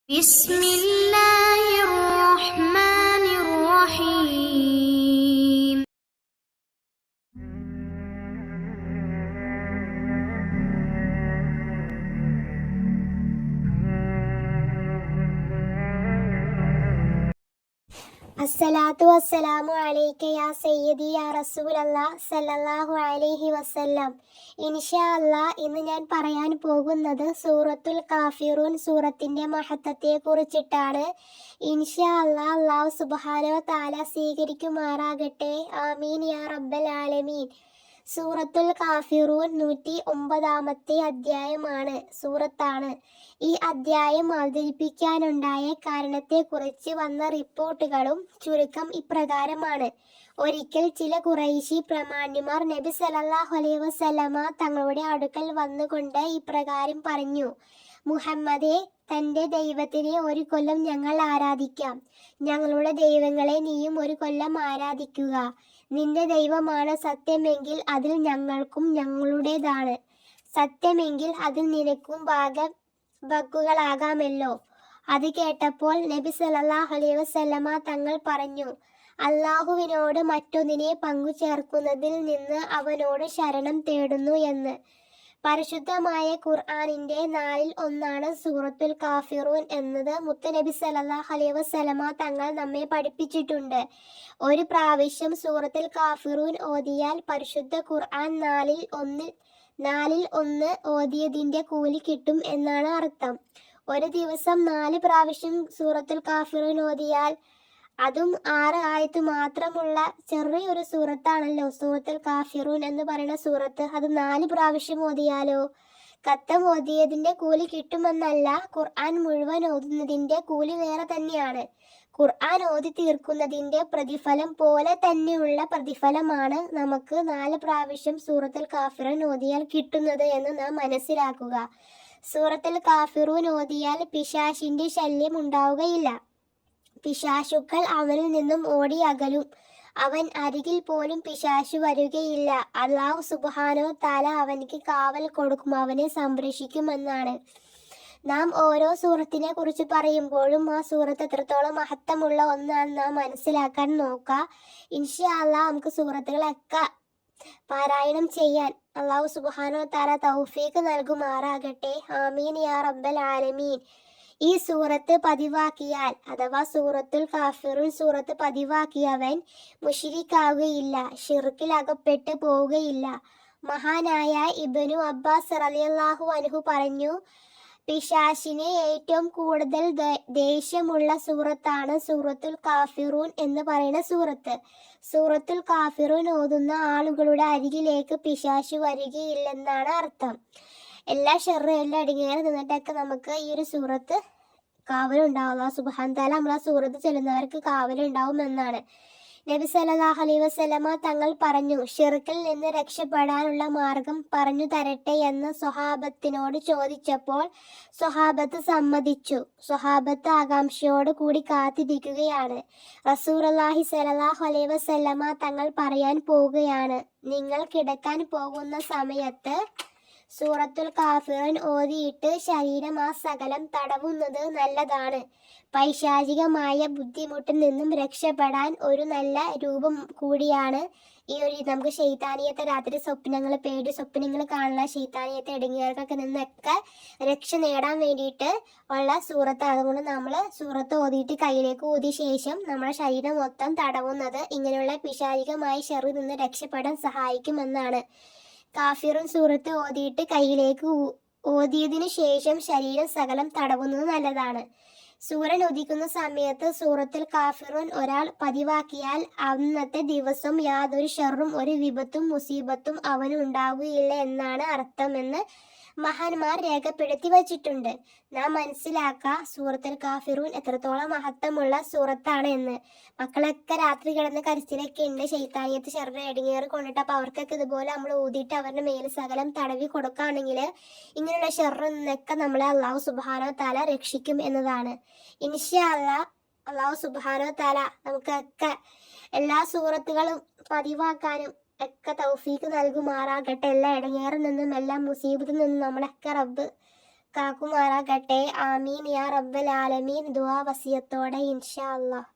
بسم الله الرحمن الرحيم. അസ്സലാത്തു വസ്സലാമു അലൈക യാ സയ്യിദി യാ റസൂലല്ലാഹ് സല്ലല്ലാഹു അലൈഹി വസല്ലം. ഇൻഷാ അല്ലാഹ് ഇന്ന് ഞാൻ പറയാൻ പോകുന്നത് സൂറത്തുൽ കാഫിറൂൻ സൂറത്തിന്റെ മഹത്വത്തെ കുറിച്ചിട്ടാണ്. ഇൻഷാ അല്ലാഹ് അല്ലാഹു സുബ്ഹാനഹു വ തആല സ്വീകരിക്കുമാറാകട്ടെ. ആമീൻ യാ റബ്ബൽ ആലമീൻ. സൂറത്തുൽ കാഫിറൂൻ 109 അധ്യായമാണ് സൂറത്താണ്. ഈ അധ്യായം അവതരിപ്പിക്കാനുണ്ടായ കാരണത്തെക്കുറിച്ച് വന്ന റിപ്പോർട്ടുകളും ചുരുക്കം ഇപ്രകാരമാണ്. ഒരിക്കൽ ചില ഖുറൈശി പ്രമാണിമാർ നബി സല്ലല്ലാഹു അലൈഹി വസല്ലമ തങ്ങളുടെ അടുക്കൽ വന്നുകൊണ്ട് ഇപ്രകാരം പറഞ്ഞു: മുഹമ്മദേ, തന്റെ ദൈവത്തിനെ ഒരു കൊല്ലം ഞങ്ങൾ ആരാധിക്കാം. ഞങ്ങളുടെ ദൈവങ്ങളെ നീയും ഒരു കൊല്ലം ആരാധിക്കുക. നിന്റെ ദൈവമാണ് സത്യമെങ്കിൽ അതിൽ ഞങ്ങൾക്കും ഞങ്ങളുടേതാണ് സത്യമെങ്കിൽ അതിൽ നിനക്കും ഭാഗങ്ങളാകാമല്ലോ. അത് കേട്ടപ്പോൾ നബി സല്ലല്ലാഹു അലൈഹി വസല്ലമ തങ്ങൾ പറഞ്ഞു: അല്ലാഹുവിനോട് മറ്റൊന്നിനെ പങ്കു ചേർക്കുന്നതിൽ നിന്ന് അവനോട് ശരണം തേടുന്നു എന്ന്. പരിശുദ്ധമായ ഖുർആനിന്റെ 4-ൽ ഒന്നാണ് സൂറത്തുൽ കാഫിറൂൻ എന്നത് മുത്തുനബി സല്ലല്ലാഹു അലൈഹി വസല്ലമ തങ്ങൾ നമ്മെ പഠിപ്പിച്ചിട്ടുണ്ട്. ഒരു പ്രാവശ്യം സൂറത്തുൽ കാഫിറൂൻ ഓതിയാൽ പരിശുദ്ധ ഖുർആൻ 4-ൽ 1 ഓതിയതിന്റെ കൂലി കിട്ടും എന്നാണ് അർത്ഥം. ഒരു ദിവസം 4 പ്രാവശ്യം സൂറത്തുൽ കാഫിറൂൻ ഓതിയാൽ, അതും 6 ആയത്ത് മാത്രമുള്ള ചെറിയൊരു സൂറത്താണല്ലോ സൂറത്തുൽ കാഫിറൂൻ എന്ന് പറയുന്ന സൂറത്ത്. അത് 4 പ്രാവശ്യം ഓതിയാലോ ഖത്തം ഓതിയതിന്റെ കൂലി കിട്ടുമെന്നല്ല, ഖുർആൻ മുഴുവൻ ഓതുന്നതിന്റെ കൂലി വേറെ തന്നെയാണ്. ഖുർആൻ ഓതി തീർക്കുന്നതിന്റെ പ്രതിഫലം പോലെ തന്നെയുള്ള പ്രതിഫലമാണ് നമുക്ക് 4 പ്രാവശ്യം സൂറത്തുൽ കാഫിറൂൻ ഓതിയാൽ കിട്ടുന്നത് എന്ന് നാം മനസ്സിലാക്കുക. സൂറത്തുൽ കാഫിറൂൻ ഓതിയാൽ പിശാചിന്റെ ശല്യം ഉണ്ടാവുകയില്ല. പിശാചുക്കൾ അവനിൽ നിന്നും ഓടി അകലും. അവൻ അരികിൽ പോലും പിശാചു വരികയില്ല. അല്ലാഹു സുബ്ഹാനഹു തആല അവനിക്ക് കാവൽ കൊടുക്കും, അവനെ സംരക്ഷിക്കുമെന്നാണ്. നാം ഓരോ സൂറത്തിനെ കുറിച്ച് പറയുമ്പോഴും ആ സൂറത്ത് എത്രത്തോളം മഹത്വമുള്ള ഒന്നാണ് നാം മനസ്സിലാക്കാൻ നോക്കുക. ഇൻഷാ അല്ലാഹ് നമുക്ക് സൂറത്തുകളൊക്കെ പാരായണം ചെയ്യാൻ അല്ലാഹു സുബ്ഹാനഹു തആല തൗഫീഖ് നൽകുമാറാകട്ടെ. ആമീൻ യാ റബ്ബൽ ആലമീൻ. ഈ സൂറത്ത് പതിവാക്കിയാൽ, അഥവാ സൂറത്തുൽ കാഫിറൂൻ സൂറത്ത് പതിവാക്കിയവൻ മുശ്രിക്കാവുകയില്ല, ഷിർക്കിൽ അകപ്പെട്ടു പോവുകയില്ല. മഹാനായ ഇബ്നു അബ്ബാസ് റളിയല്ലാഹു അൻഹു പറഞ്ഞു: പിശാചിന് ഏറ്റവും കൂടുതൽ ദേഷ്യമുള്ള സൂറത്താണ് സൂറത്തുൽ കാഫിറൂൻ എന്ന് പറയുന്ന സൂറത്ത്. സൂറത്തുൽ കാഫിറൂൻ ഓതുന്ന ആളുകളുടെ അരികിലേക്ക് പിശാച് വരികയില്ലെന്നാണ് അർത്ഥം. എല്ലാ ഷർറും എല്ലാം അടങ്ങിയാൽ നിന്നിട്ടൊക്കെ നമുക്ക് ഈ ഒരു സൂറത്ത് കാവലുണ്ടാവും. അല്ലാഹു സുബ്ഹാനഹു തആല നമ്മൾ ആ സൂറത്ത് ചൊല്ലുന്നവർക്ക് കാവലുണ്ടാവും എന്നാണ്. നബി സല്ലല്ലാഹു അലൈഹി വസല്ലമ തങ്ങൾ പറഞ്ഞു: ഷിർക്കിൽ നിന്ന് രക്ഷപ്പെടാനുള്ള മാർഗം പറഞ്ഞു തരട്ടെ എന്ന് സ്വഹാബത്തിനോട് ചോദിച്ചപ്പോൾ സ്വഹാബത്ത് സമ്മതിച്ചു. സ്വഹാബത്ത് ആകാംക്ഷയോട് കൂടി കാത്തിരിക്കുകയാണ്. റസൂലുള്ളാഹി സ്വല്ലല്ലാഹു അലൈഹി വസല്ലമ തങ്ങൾ പറയാൻ പോവുകയാണ്: നിങ്ങൾ കിടക്കാൻ പോകുന്ന സമയത്ത് സൂറത്തുൽ കാഫിറൂൻ ഓതിയിട്ട് ശരീരം ആ സകലം തടവുന്നത് നല്ലതാണ്. പൈശാചികമായ ബുദ്ധിമുട്ടിൽ നിന്നും രക്ഷപ്പെടാൻ ഒരു നല്ല രൂപം കൂടിയാണ് ഈ ഒരു നമുക്ക് ശൈത്താനിയത്തെ രാത്രി പേടി സ്വപ്നങ്ങൾ കാണുന്ന ശൈത്താനിയത്തെ ഇടങ്ങിയവർക്കൊക്കെ നിന്നൊക്കെ രക്ഷ നേടാൻ വേണ്ടിയിട്ട് ഉള്ള സൂറത്ത്. അതുകൊണ്ട് നമ്മൾ സൂറത്ത് ഓതിയിട്ട് കയ്യിലേക്ക് ഊതിയ ശേഷം നമ്മുടെ ശരീരം മൊത്തം തടവുന്നത് ഇങ്ങനെയുള്ള പിശാചികമായ ഷർറിൽ നിന്ന് രക്ഷപ്പെടാൻ സഹായിക്കുമെന്നാണ്. കാഫിറൂൻ സൂറത്ത് ഓതിയിട്ട് കയ്യിലേക്ക് ഓതിയതിനു ശേഷം ശരീരം സകലം തടവുന്നത് നല്ലതാണ്. സൂര്യൻ ഉദിക്കുന്ന സമയത്ത് സൂറത്തുൽ കാഫിറൂൻ ഒരാൾ പതിവാക്കിയാൽ അന്നത്തെ ദിവസം യാതൊരു ഷർറും ഒരു വിപത്തും മുസീബത്തും അവന് ഉണ്ടാവുകയില്ല എന്നാണ് അർത്ഥമെന്ന് മഹാന്മാർ രേഖപ്പെടുത്തി വച്ചിട്ടുണ്ട്. നാം മനസ്സിലാക്കുക സൂറത്തുൽ കാഫിറൂൻ എത്രത്തോളം മഹത്വമുള്ള സൂറത്താണ് എന്ന്. മക്കളൊക്കെ രാത്രി കിടന്ന് കരച്ചിലൊക്കെ ഉണ്ട്, ശൈത്താനിയത്ത് ഷർറ് ഇടങ്ങേറ് കൊണ്ടിട്ട്. അപ്പോൾ അവർക്കൊക്കെ ഇതുപോലെ നമ്മൾ ഊതിയിട്ട് അവരുടെ മേൽ സകലം തടവി കൊടുക്കുകയാണെങ്കിൽ ഇങ്ങനെയുള്ള ഷർറിൽ നിന്നൊക്കെ നമ്മളെ അല്ലാഹു സുബ്ഹാനഹു തആല രക്ഷിക്കും എന്നതാണ്. ഇൻഷാ അല്ലാഹ് അല്ലാഹു സുബ്ഹാനഹു തആല നമുക്കൊക്കെ എല്ലാ സൂറത്തുകളും പതിവാക്കാനും ഒക്കെ തൗഫീഖ് നൽകുമാറാകട്ടെ. എല്ലാ ഇടങ്ങേറിൽ നിന്നും എല്ലാ മുസീബത്തിൽ നിന്നും നമ്മളൊക്കെ റബ്ബ് കാക്കുമാറാകട്ടെ. ആമീൻ യാ റബ്ബൽ ആലമീൻ. ദുആ വസിയത്തോടെ ഇൻഷാ അല്ലാഹ്.